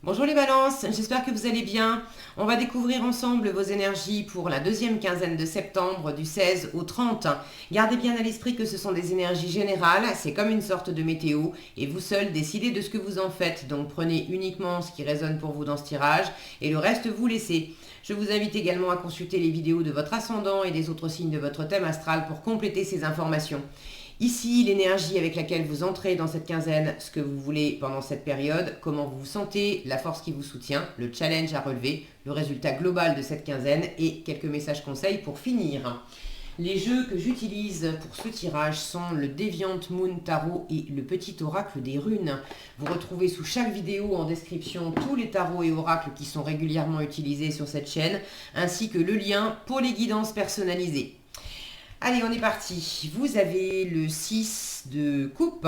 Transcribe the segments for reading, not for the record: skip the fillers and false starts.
Bonjour les balances, j'espère que vous allez bien. On va découvrir ensemble vos énergies pour la deuxième quinzaine de septembre du 16 au 30. Gardez bien à l'esprit que ce sont des énergies générales, c'est comme une sorte de météo et vous seul décidez de ce que vous en faites. Donc prenez uniquement ce qui résonne pour vous dans ce tirage et le reste vous laissez. Je vous invite également à consulter les vidéos de votre ascendant et des autres signes de votre thème astral pour compléter ces informations. Ici, l'énergie avec laquelle vous entrez dans cette quinzaine, ce que vous voulez pendant cette période, comment vous vous sentez, la force qui vous soutient, le challenge à relever, le résultat global de cette quinzaine et quelques messages conseils pour finir. Les jeux que j'utilise pour ce tirage sont le Deviant Moon Tarot et le Petit Oracle des Runes. Vous retrouvez sous chaque vidéo en description tous les tarots et oracles qui sont régulièrement utilisés sur cette chaîne, ainsi que le lien pour les guidances personnalisées. Allez, on est parti. Vous avez le 6 de coupe,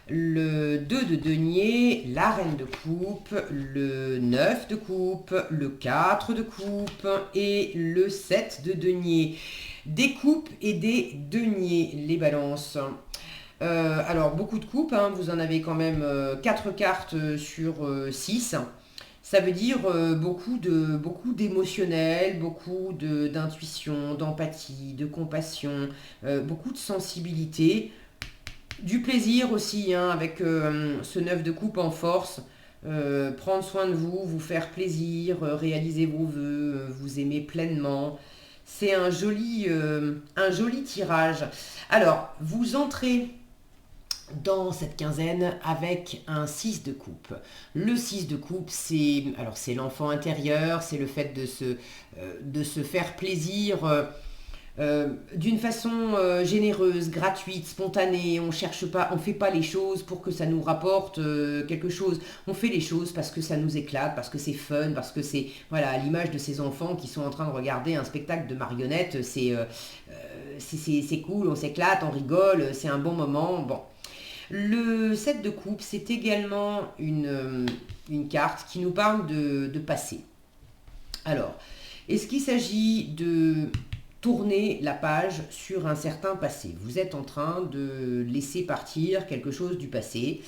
le 2 de denier, la reine de coupe, le 9 de coupe, le 4 de coupe et le 7 de denier. Des coupes et des deniers, les balances. Alors, beaucoup de coupes, hein, vous en avez quand même 4 cartes sur 6. Ça veut dire beaucoup d'émotionnel, beaucoup d'intuition, d'empathie, de compassion, beaucoup de sensibilité, du plaisir aussi, hein, avec ce 9 de coupe en force. Prendre soin de vous, vous faire plaisir, réaliser vos vœux, vous aimer pleinement. C'est un joli tirage. Alors, vous entrez dans cette quinzaine avec un 6 de coupe. Le 6 de coupe, c'est l'enfant intérieur, c'est le fait de se faire plaisir d'une façon généreuse, gratuite, spontanée. On cherche pas, on fait pas les choses pour que ça nous rapporte quelque chose. On fait les choses parce que ça nous éclate, parce que c'est fun, parce que c'est, voilà, à l'image de ces enfants qui sont en train de regarder un spectacle de marionnettes. C'est cool, on s'éclate, on rigole, c'est un bon moment. Bon. Le 7 de coupe, c'est également une carte qui nous parle de passé. Alors, est-ce qu'il s'agit de tourner la page sur un certain passé? Vous êtes en train de laisser partir quelque chose du passé.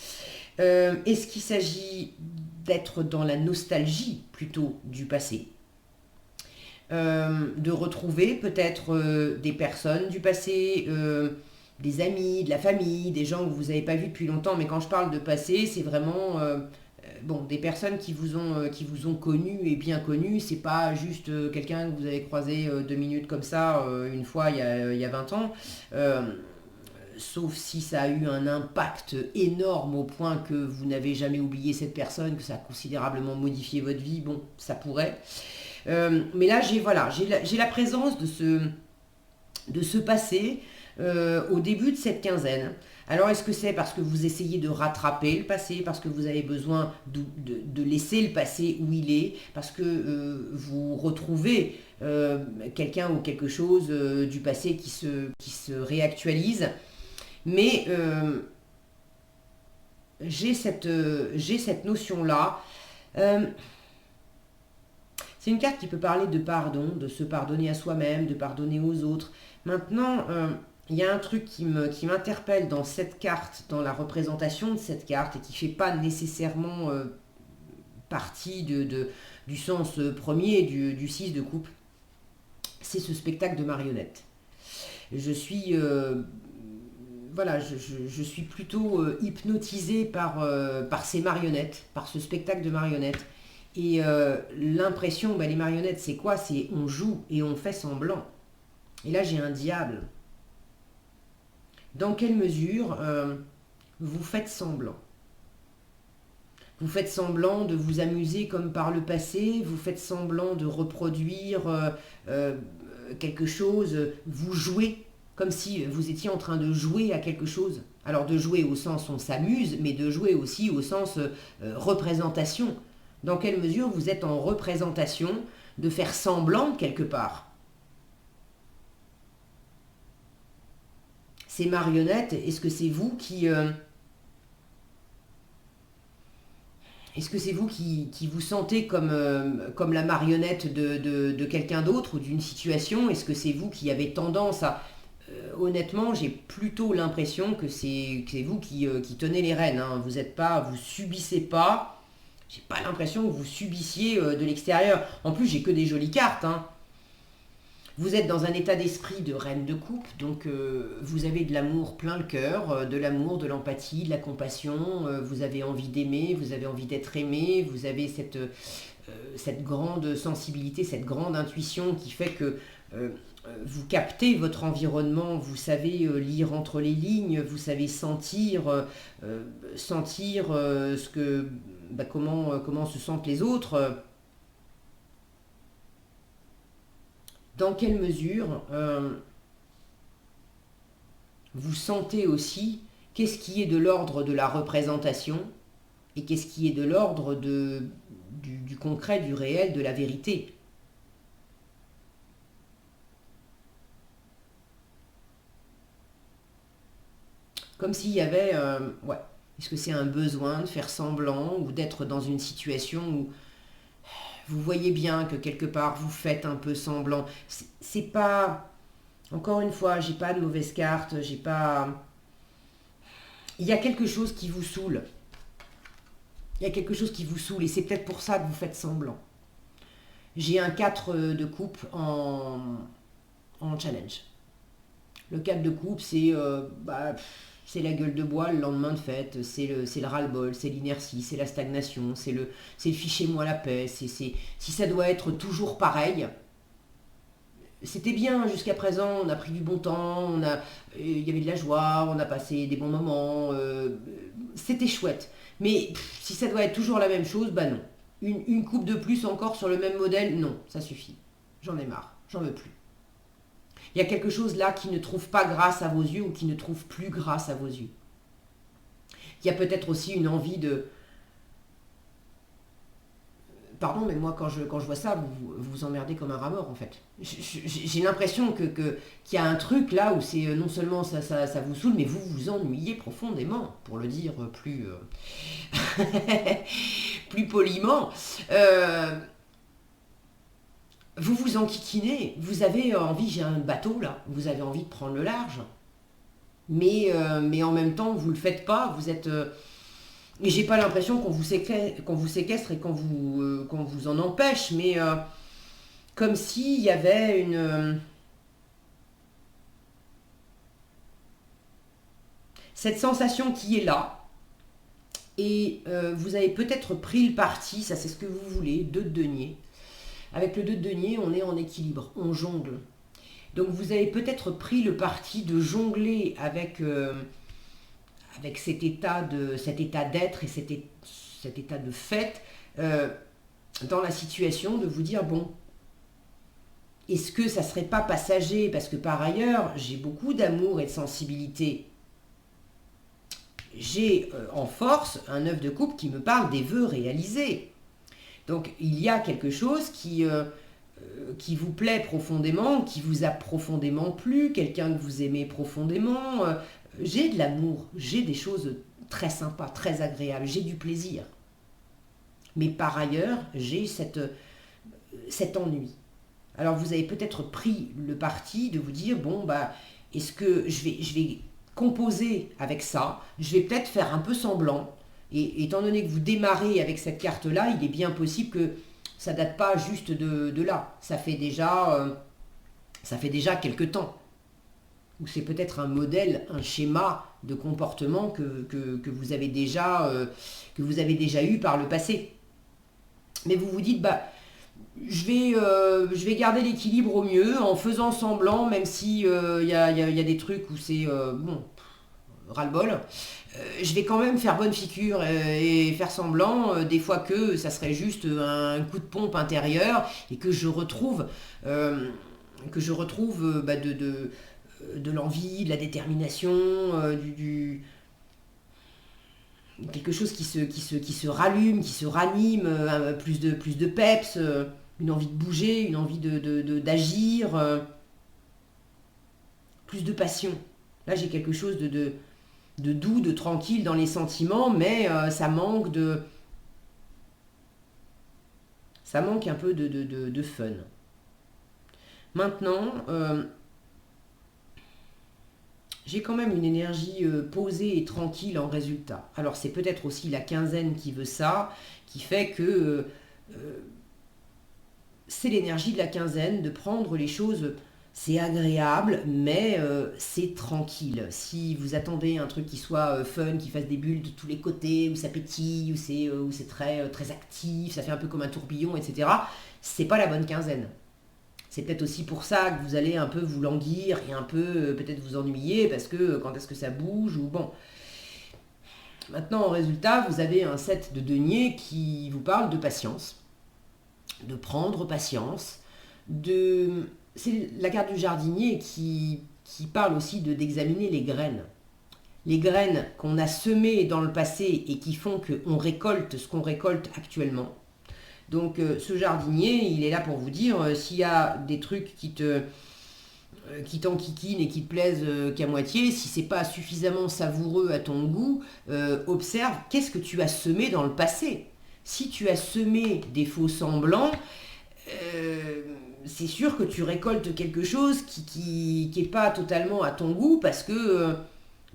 Est-ce qu'il s'agit d'être dans la nostalgie plutôt du passé? De retrouver peut-être des personnes du passé, des amis, de la famille, des gens que vous n'avez pas vus depuis longtemps. Mais quand je parle de passé, c'est vraiment des personnes qui vous ont connu et bien connu. C'est pas juste quelqu'un que vous avez croisé 2 minutes comme ça une fois il y a 20 ans. Sauf si ça a eu un impact énorme au point que vous n'avez jamais oublié cette personne, que ça a considérablement modifié votre vie. Bon, ça pourrait. Mais là, j'ai la présence de ce passé au début de cette quinzaine. Alors, est-ce que c'est parce que vous essayez de rattraper le passé, parce que vous avez besoin de laisser le passé où il est, parce que vous retrouvez quelqu'un ou quelque chose du passé qui se réactualise? Mais j'ai cette notion-là. C'est une carte qui peut parler de pardon, de se pardonner à soi-même, de pardonner aux autres. Maintenant, il y a un truc qui m'interpelle dans cette carte, dans la représentation de cette carte, et qui ne fait pas nécessairement partie du sens premier du 6 de coupe. C'est ce spectacle de marionnettes. Je suis... je suis plutôt hypnotisée par ces marionnettes, par ce spectacle de marionnettes. Et l'impression, les marionnettes, c'est quoi? C'est on joue et on fait semblant. Et là, j'ai un diable. Dans quelle mesure vous faites semblant? Vous faites semblant de vous amuser comme par le passé, vous faites semblant de reproduire quelque chose, vous jouez comme si vous étiez en train de jouer à quelque chose. Alors de jouer au sens on s'amuse, mais de jouer aussi au sens représentation. Dans quelle mesure vous êtes en représentation de faire semblant quelque part? Ces marionnettes, est-ce que c'est vous qui... est-ce que c'est vous qui vous sentez comme la marionnette de quelqu'un d'autre ou d'une situation? Est-ce que c'est vous qui avez tendance à... honnêtement, j'ai plutôt l'impression que c'est vous qui tenez les rênes. Hein. Vous subissez pas J'ai pas l'impression que vous subissiez de l'extérieur. En plus, j'ai que des jolies cartes, hein. Vous êtes dans un état d'esprit de reine de coupe, donc vous avez de l'amour plein le cœur, de l'amour, de l'empathie, de la compassion, vous avez envie d'aimer, vous avez envie d'être aimé, vous avez cette grande sensibilité, cette grande intuition qui fait que vous captez votre environnement, vous savez lire entre les lignes, vous savez sentir ce que, comment se sentent les autres. Dans quelle mesure vous sentez aussi qu'est-ce qui est de l'ordre de la représentation et qu'est-ce qui est de l'ordre du concret, du réel, de la vérité. Comme s'il y avait, ouais, est-ce que c'est un besoin de faire semblant ou d'être dans une situation où vous voyez bien que quelque part vous faites un peu semblant. C'est pas, encore une fois, j'ai pas de mauvaise carte, j'ai pas. Il y a quelque chose qui vous saoule. Il y a quelque chose qui vous saoule et c'est peut-être pour ça que vous faites semblant. J'ai un 4 de coupe en challenge. Le 4 de coupe, c'est la gueule de bois le lendemain de fête, c'est le ras-le-bol, c'est l'inertie, c'est la stagnation, c'est le fichez-moi la paix. Si ça doit être toujours pareil, c'était bien jusqu'à présent, on a pris du bon temps, il y avait de la joie, on a passé des bons moments, c'était chouette. Mais si ça doit être toujours la même chose, bah non. Une coupe de plus encore sur le même modèle, non, ça suffit. J'en ai marre, j'en veux plus. Il y a quelque chose là qui ne trouve pas grâce à vos yeux ou qui ne trouve plus grâce à vos yeux. Il y a peut-être aussi une envie de... Pardon, mais moi quand je vois ça, vous vous emmerdez comme un rat mort en fait. J'ai l'impression qu'il y a un truc là où c'est non seulement ça vous saoule, mais vous vous ennuyez profondément, pour le dire plus, plus poliment. Vous vous enquiquinez, vous avez envie, j'ai un bateau là, vous avez envie de prendre le large. Mais en même temps, vous ne le faites pas, vous êtes... et j'ai pas l'impression qu'on vous séquestre et qu'on vous en empêche, mais comme s'il y avait cette sensation qui est là, et vous avez peut-être pris le parti, ça c'est ce que vous voulez, 2 de denier. Avec le 2 de denier, on est en équilibre, on jongle. Donc vous avez peut-être pris le parti de jongler avec cet état d'être et cet état de fait dans la situation de vous dire, bon, est-ce que ça serait pas passager? Parce que par ailleurs, j'ai beaucoup d'amour et de sensibilité. J'ai en force un œuf de coupe qui me parle des vœux réalisés. Donc il y a quelque chose qui vous plaît profondément, qui vous a profondément plu, quelqu'un que vous aimez profondément. J'ai de l'amour, j'ai des choses très sympas, très agréables, j'ai du plaisir. Mais par ailleurs, j'ai cet ennui. Alors vous avez peut-être pris le parti de vous dire, bon, bah, est-ce que je vais composer avec ça, je vais peut-être faire un peu semblant, et étant donné que vous démarrez avec cette carte-là, il est bien possible que ça date pas juste de là. Ça fait déjà quelque temps. Ou c'est peut-être un modèle, un schéma de comportement que vous avez déjà eu par le passé. Mais vous vous dites, bah, je vais garder l'équilibre au mieux en faisant semblant, même si y a des trucs où c'est bon, ras-le-bol. Je vais quand même faire bonne figure et faire semblant, des fois que ça serait juste un coup de pompe intérieur et que je retrouve, bah, de l'envie, de la détermination, quelque chose qui se rallume, qui se ranime, plus de peps, une envie de bouger, une envie d'agir, plus de passion. Là, j'ai quelque chose de doux, de tranquille dans les sentiments, mais ça manque un peu de fun. Maintenant, j'ai quand même une énergie posée et tranquille en résultat. Alors c'est peut-être aussi la quinzaine qui veut ça, qui fait que c'est l'énergie de la quinzaine, de prendre les choses, c'est agréable, mais c'est tranquille. Si vous attendez un truc qui soit fun, qui fasse des bulles de tous les côtés, où ça pétille, où c'est très, très actif, ça fait un peu comme un tourbillon, etc., c'est pas la bonne quinzaine. C'est peut-être aussi pour ça que vous allez un peu vous languir et un peu peut-être vous ennuyer, parce que quand est-ce que ça bouge, ou bon. Maintenant, en résultat, vous avez un set de deniers qui vous parle de patience, de prendre patience, de... C'est la carte du jardinier qui parle aussi d'examiner les graines. Les graines qu'on a semées dans le passé et qui font qu'on récolte ce qu'on récolte actuellement. Donc ce jardinier, il est là pour vous dire, s'il y a des trucs qui t'enquiquinent et qui te plaisent qu'à moitié, si c'est pas suffisamment savoureux à ton goût, observe qu'est-ce que tu as semé dans le passé. Si tu as semé des faux semblants, euh, c'est sûr que tu récoltes quelque chose qui est pas totalement à ton goût parce que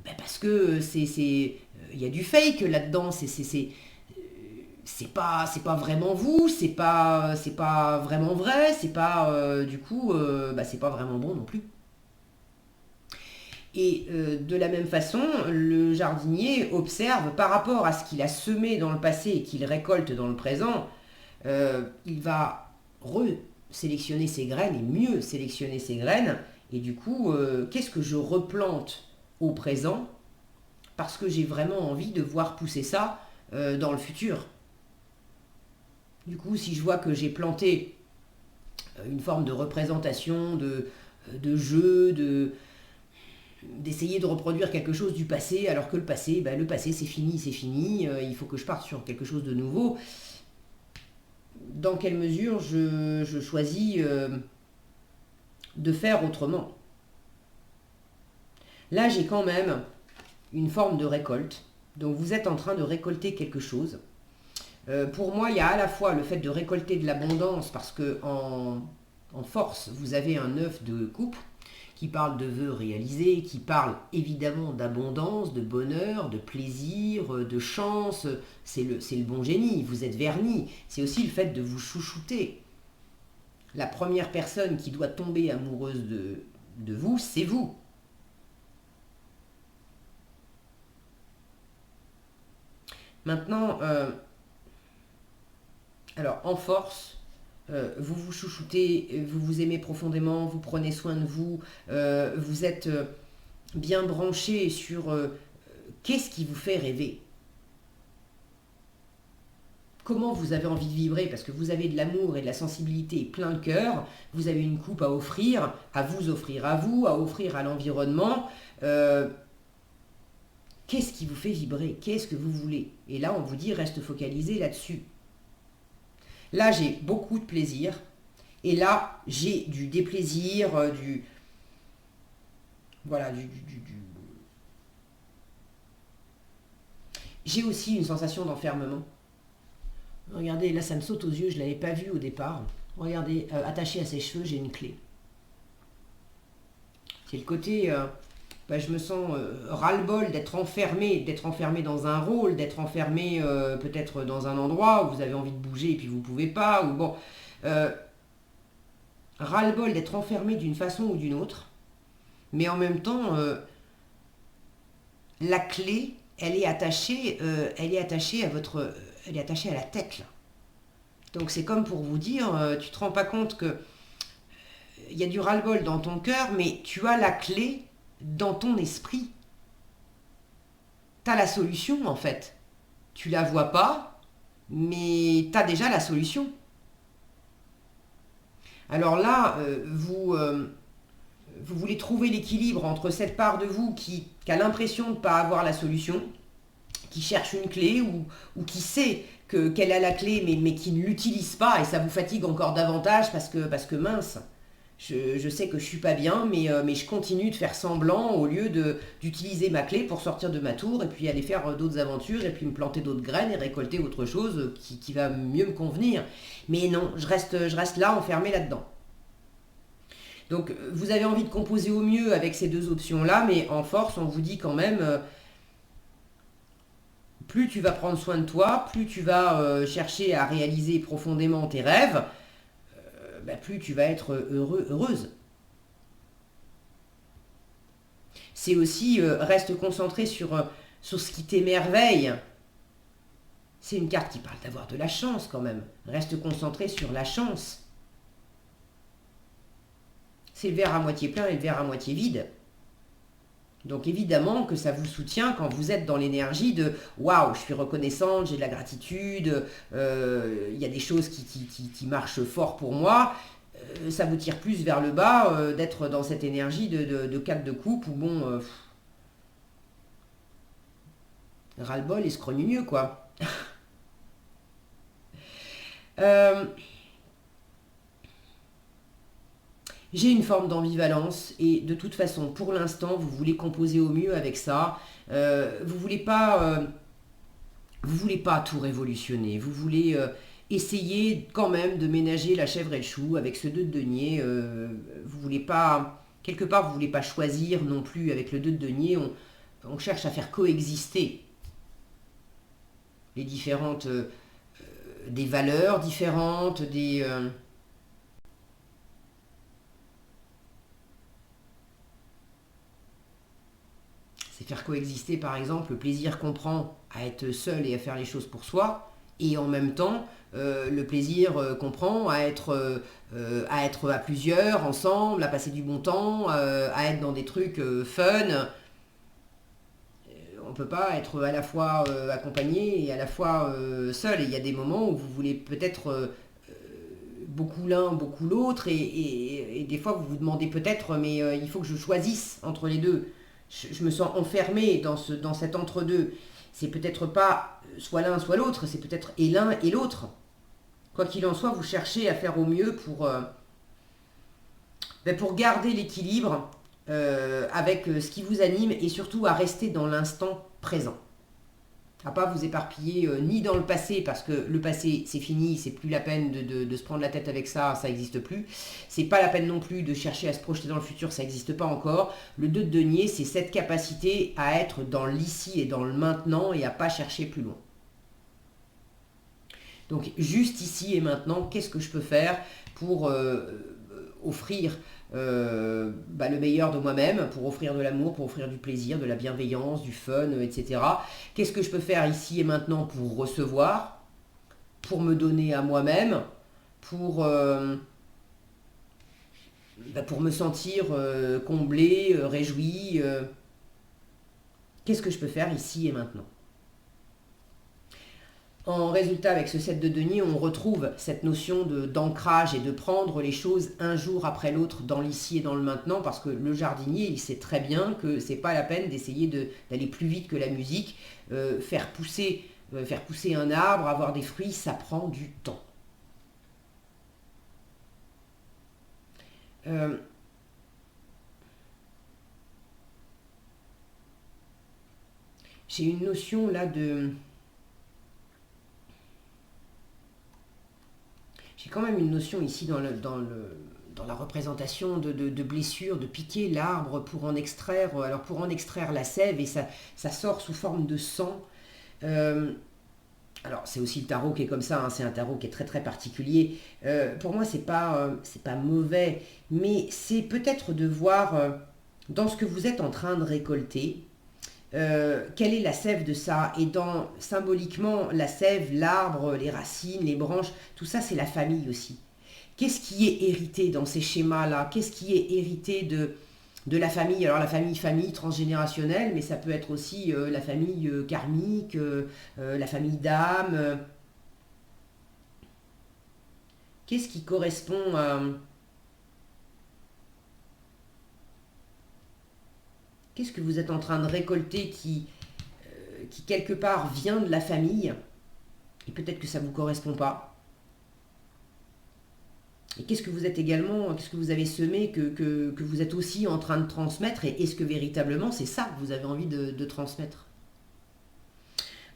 il y a du fake là-dedans. C'est pas vraiment vous, c'est pas vraiment vrai, c'est pas du coup c'est pas vraiment bon non plus. Et de la même façon, le jardinier observe par rapport à ce qu'il a semé dans le passé et qu'il récolte dans le présent, il va sélectionner ses graines et mieux sélectionner ses graines. Et du coup, qu'est-ce que je replante au présent parce que j'ai vraiment envie de voir pousser ça dans le futur. Du coup, si je vois que j'ai planté une forme de représentation, de jeu, d'essayer de reproduire quelque chose du passé, alors que le passé c'est fini, il faut que je parte sur quelque chose de nouveau. Dans quelle mesure je choisis de faire autrement? Là, j'ai quand même une forme de récolte. Donc vous êtes en train de récolter quelque chose. Pour moi, il y a à la fois le fait de récolter de l'abondance parce que en force, vous avez un œuf de coupe qui parle de vœux réalisés, qui parle évidemment d'abondance, de bonheur, de plaisir, de chance. C'est le bon génie, vous êtes verni. C'est aussi le fait de vous chouchouter. La première personne qui doit tomber amoureuse de vous, c'est vous. Maintenant, alors en force, vous vous chouchoutez, vous vous aimez profondément, vous prenez soin de vous, vous êtes bien branché sur qu'est-ce qui vous fait rêver. Comment vous avez envie de vibrer, parce que vous avez de l'amour et de la sensibilité plein le cœur, vous avez une coupe à offrir à vous, à offrir à l'environnement. Qu'est-ce qui vous fait vibrer? Qu'est-ce que vous voulez? Et là, on vous dit, reste focalisé là-dessus. Là, j'ai beaucoup de plaisir. Et là, j'ai du déplaisir, Voilà, J'ai aussi une sensation d'enfermement. Regardez, là, ça me saute aux yeux, je ne l'avais pas vu au départ. Regardez, attaché à ses cheveux, j'ai une clé. C'est le côté... je me sens ras-le-bol d'être enfermé dans un rôle, d'être enfermé peut-être dans un endroit où vous avez envie de bouger et puis vous ne pouvez pas, ou bon, ras-le-bol d'être enfermé d'une façon ou d'une autre, mais en même temps, la clé, elle est attachée à la tête là. Donc c'est comme pour vous dire, tu te rends pas compte que il y a du ras-le-bol dans ton cœur, mais tu as la clé dans ton esprit. Tu as la solution en fait. Tu la vois pas, mais tu as déjà la solution. Alors là, vous voulez trouver l'équilibre entre cette part de vous qui a l'impression de ne pas avoir la solution, qui cherche une clé ou qui sait qu'elle a la clé mais qui ne l'utilise pas et ça vous fatigue encore davantage parce que mince, je sais que je suis pas bien, mais je continue de faire semblant au lieu d'utiliser ma clé pour sortir de ma tour et puis aller faire d'autres aventures et puis me planter d'autres graines et récolter autre chose qui va mieux me convenir. Mais non, je reste là enfermé là-dedans. Donc vous avez envie de composer au mieux avec ces deux options-là, mais en force, on vous dit quand même, plus tu vas prendre soin de toi, plus tu vas chercher à réaliser profondément tes rêves, plus tu vas être heureuse. C'est aussi, reste concentré sur ce qui t'émerveille. C'est une carte qui parle d'avoir de la chance quand même. Reste concentré sur la chance. C'est le verre à moitié plein et le verre à moitié vide. Donc évidemment que ça vous soutient quand vous êtes dans l'énergie de waouh, je suis reconnaissante, j'ai de la gratitude, il y a des choses qui marchent fort pour moi. Ça vous tire plus vers le bas d'être dans cette énergie de 4 de coupe où bon, ras-le-bol et scrogneux quoi. J'ai une forme d'ambivalence et de toute façon, pour l'instant, vous voulez composer au mieux avec ça. Vous voulez pas tout révolutionner. Vous voulez essayer quand même de ménager la chèvre et le chou avec ce 2 de denier. Vous voulez pas, quelque part, vous voulez pas choisir non plus avec le 2 de denier. On cherche à faire coexister les différentes, des valeurs différentes, c'est faire coexister par exemple le plaisir qu'on prend à être seul et à faire les choses pour soi, et en même temps le plaisir qu'on prend à être à plusieurs, ensemble, à passer du bon temps, à être dans des trucs fun. On ne peut pas être à la fois accompagné et à la fois seul. Et il y a des moments où vous voulez peut-être beaucoup l'un, beaucoup l'autre, et des fois vous vous demandez peut-être, mais il faut que je choisisse entre les deux. Je me sens enfermée dans cet entre-deux. C'est peut-être pas soit l'un, soit l'autre, c'est peut-être et l'un et l'autre. Quoi qu'il en soit, vous cherchez à faire au mieux pour garder l'équilibre avec ce qui vous anime et surtout à rester dans l'instant présent. À pas vous éparpiller ni dans le passé, parce que le passé c'est fini, c'est plus la peine de se prendre la tête avec ça, ça n'existe plus. C'est pas la peine non plus de chercher à se projeter dans le futur, ça n'existe pas encore. Le 2 de denier, c'est cette capacité à être dans l'ici et dans le maintenant et à pas chercher plus loin. Donc juste ici et maintenant, qu'est-ce que je peux faire pour offrir le meilleur de moi-même, pour offrir de l'amour, pour offrir du plaisir, de la bienveillance, du fun, etc. Qu'est-ce que je peux faire ici et maintenant pour recevoir, pour me donner à moi-même, pour me sentir comblé, réjoui. Qu'est-ce que je peux faire ici et maintenant? En résultat, avec ce 7 de denier, on retrouve cette notion d'ancrage et de prendre les choses un jour après l'autre dans l'ici et dans le maintenant, parce que le jardinier, il sait très bien que c'est pas la peine d'essayer d'aller plus vite que la musique. Faire pousser un arbre, avoir des fruits, ça prend du temps. J'ai une notion là J'ai quand même une notion ici dans la représentation de blessures, de piquer l'arbre pour en extraire, alors pour en extraire la sève, et ça sort sous forme de sang. Alors c'est aussi le tarot qui est comme ça, hein, c'est un tarot qui est très très particulier. Pour moi c'est pas mauvais, mais c'est peut-être de voir dans ce que vous êtes en train de récolter, quelle est la sève de ça, et symboliquement la sève, l'arbre, les racines, les branches, tout ça c'est la famille aussi. Qu'est-ce qui est hérité dans ces schémas-là? Qu'est-ce qui est hérité de la famille? Alors la famille transgénérationnelle, mais ça peut être aussi la famille karmique, la famille d'âme. Qu'est-ce qui correspond à... Qu'est-ce que vous êtes en train de récolter qui quelque part vient de la famille, et peut-être que ça ne vous correspond pas. Et qu'est-ce que vous êtes également, qu'est-ce que vous avez semé que vous êtes aussi en train de transmettre, et est-ce que véritablement c'est ça que vous avez envie de transmettre?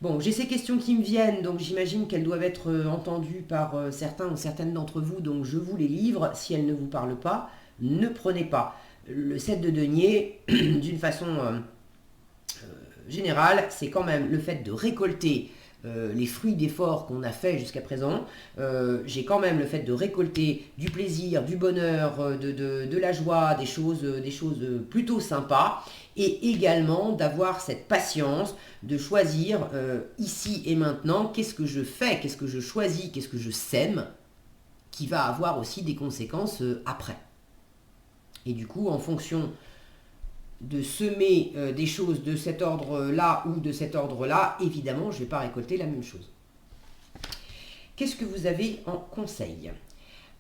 Bon, j'ai ces questions qui me viennent, donc j'imagine qu'elles doivent être entendues par certains ou certaines d'entre vous, donc je vous les livre. Si elles ne vous parlent pas, Ne prenez pas le 7 de denier d'une façon générale. C'est quand même le fait de récolter les fruits d'efforts qu'on a fait jusqu'à présent. J'ai quand même le fait de récolter du plaisir, du bonheur, de la joie, des choses plutôt sympas, et également d'avoir cette patience de choisir ici et maintenant qu'est-ce que je fais, qu'est-ce que je choisis, qu'est-ce que je sème, qui va avoir aussi des conséquences après. Et du coup, en fonction de semer des choses de cet ordre-là ou de cet ordre-là, évidemment, je ne vais pas récolter la même chose. Qu'est-ce que vous avez en conseil?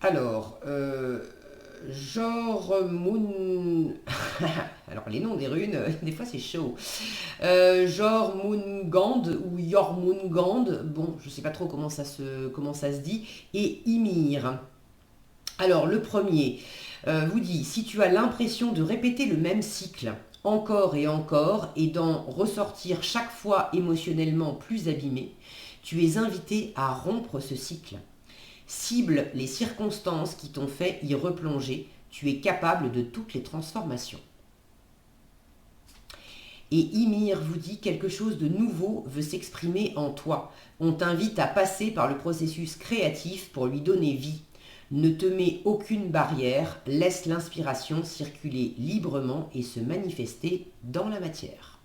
Alors, Jormungand, alors les noms des runes, des fois c'est chaud. Jormungand ou Jormungand, bon, je ne sais pas trop comment ça se dit, et Ymir. Alors, le premier vous dit, si tu as l'impression de répéter le même cycle encore et d'en ressortir chaque fois émotionnellement plus abîmé, tu es invité à rompre ce cycle. Cible les circonstances qui t'ont fait y replonger, tu es capable de toutes les transformations. Et Ymir vous dit, quelque chose de nouveau veut s'exprimer en toi. On t'invite à passer par le processus créatif pour lui donner vie. Ne te mets aucune barrière, laisse l'inspiration circuler librement et se manifester dans la matière.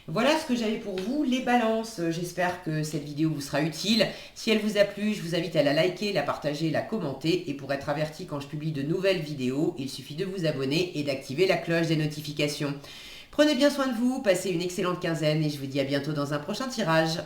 Voilà ce que j'avais pour vous, les balances. J'espère que cette vidéo vous sera utile. Si elle vous a plu, je vous invite à la liker, la partager, la commenter. Et pour être averti quand je publie de nouvelles vidéos, il suffit de vous abonner et d'activer la cloche des notifications. Prenez bien soin de vous, passez une excellente quinzaine et je vous dis à bientôt dans un prochain tirage.